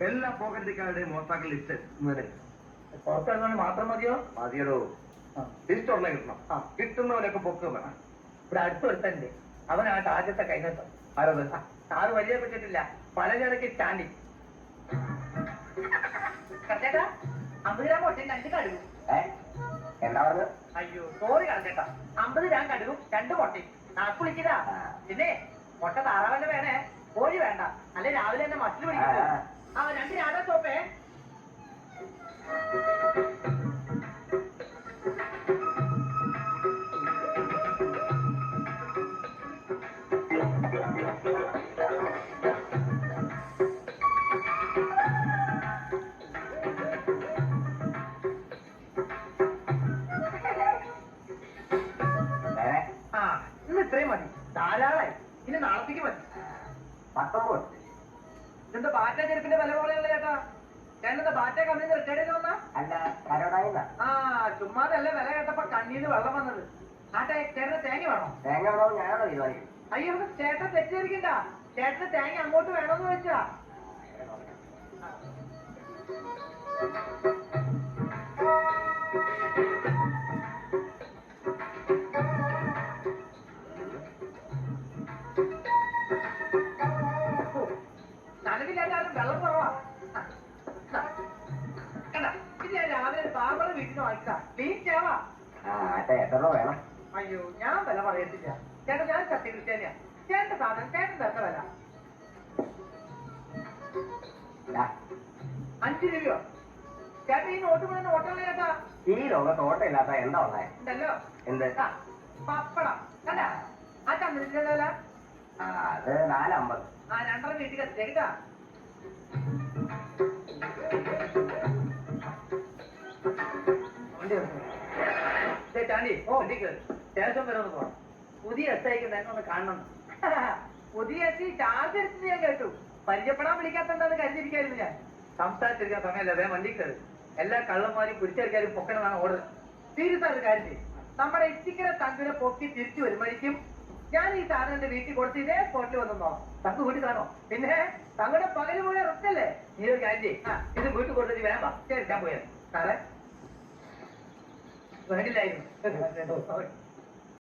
എല്ലാ പോക്കറ്റിക്കാരുടെയും മോഷ്ടാക്കൾ ലിസ്റ്റ് പുറത്തിറങ്ങാൻ മാത്രം മതിയോ? മതിയടോ. ലിസ്റ്റ് ഉടനെ കിട്ടണം. കിട്ടുന്നവനൊക്കെ പൊക്കുക വേണം. ഇവിടെ അടുത്ത് എടുത്തല്ലേ അവൻ ആ ടാർഗത്തെ കൈനേട്ടം. ആരത്? സാറ് വലിയ പറ്റിട്ടില്ല. പലചരക്ക് സ്റ്റാൻഡിങ്. കറച്ചേട്ടാ 50 ഗ്രാം ഒറ്റ 2 കടുകും. എന്താ പറഞ്ഞത്? അയ്യോ സോറി കറച്ചേട്ടാ, 50 ഗ്രാം കടുകും 2 മുട്ടയും. കുളിക്കതാ. പിന്നെ മുട്ട താറാവന്റെ വേണേ, കോഴി വേണ്ട. അല്ലെ രാവിലെ തന്നെ മസിൽ പിടിക്കും. 2 രാധാ സോപ്പേ. ഇന്ന് ഇത്രയും മതി, ധാരാളായി. ഇനി നാളത്തേക്ക് മതി. 19. ഇതെന്താ ബാറ്റ ചെരുപ്പിന്റെ വില പോലെയുള്ള ചേട്ടാ? ചേട്ടനെന്താ ബാറ്റ കമ്പനി റിട്ടയർഡ് ചെയ്ത് വന്നാ? അല്ല, കരോടായില്ല. ചുമ്മാതല്ലേ വില കേട്ടപ്പോ കണ്ണീന്ന് വെള്ളം വന്നത്. ചേട്ടന് തേങ്ങ വേണോ? തേങ്ങ വേണോ? ഞാനോ തീരുമാനിക്കും. അയ്യോ ചേട്ടൻ തെറ്റിദ്ധരിക്കണ്ട. ചേട്ടന് തേങ്ങ അങ്ങോട്ട് വേണമെന്ന് വെച്ചാ. നനവില്ലാതെ വെള്ളം കുറവാ. കണ്ട ഇത് ഞാൻ രാവിലെ ബാബറ വീട്ടിൽ നിന്ന് വാങ്ങിച്ചാ. ക്ലീൻ ആവാ. എത്ര രൂപ വേണം? അയ്യോ ഞാൻ വില പറയത്തില്ല ചേട്ടാ, ഞാൻ സത്യക്രിസ്ത്യാനിയാ. ചേട്ടന്റെ സാധനം ചേട്ടൻ തരുന്ന വില 5 രൂപയോ? ചേട്ടൻ ഈ നോട്ട് മുഴുവൻ ഓട്ടമുള്ള ചേട്ടാ. ഈ ലോകത്ത് ഓട്ടമില്ലാത്ത എന്താ ഉള്ളേ? ഉണ്ടല്ലോ. എന്ത്? പപ്പടം കണ്ട ആ ചന്ദ്രന്റെ വില. അത് 4.50. 2.5 വീട്ടിൽ എത്തിയേക്കാ. ചാണ്ടി സ്റ്റേഷൻ വരെ ഒന്ന് പോണം. പുതിയ എസ് ഐക്ക് തന്നെ ഒന്ന് കാണണം. പുതിയ എസ് ഐ ചാർജ് എടുത്ത് ഞാൻ കേട്ടു. പരിചയപ്പെടാൻ വിളിക്കാത്തണ്ടെന്ന് കരുതിയിരിക്കായിരുന്നു ഞാൻ. സംസാരിച്ചിരിക്കാൻ സമയമല്ല, വേഗം വണ്ടി കയറി. എല്ലാ കള്ളന്മാരും പിടിച്ചെടുക്കാനും പൊക്കണമെന്നാണ് ഓർഡർ. സീരിയസ് ആയിട്ട് കാര്യം ചെയ്യും. നമ്മുടെ ഇത്തിക്കര തങ്കിനെ പൊക്കി തിരിച്ചു വരുമ്പോഴേക്കും ഞാൻ ഈ സാധനം എന്റെ വീട്ടിൽ കൊടുത്ത് ഇതേ സ്പോട്ടിൽ വന്നോ. തങ്ക് വീട്ടിൽ കാണോ? പിന്നെ തങ്ങളുടെ പകല് പോലെ റിസ്കല്ലേ. നീ ഒരു കാര്യം ചെയ്യും, ഇത് വീട്ടിൽ കൊടുത്തിട്ട് വേണ്ട. ശരി ഞാൻ പോയത് സാറേ വേണ്ടില്ലായിരുന്നു.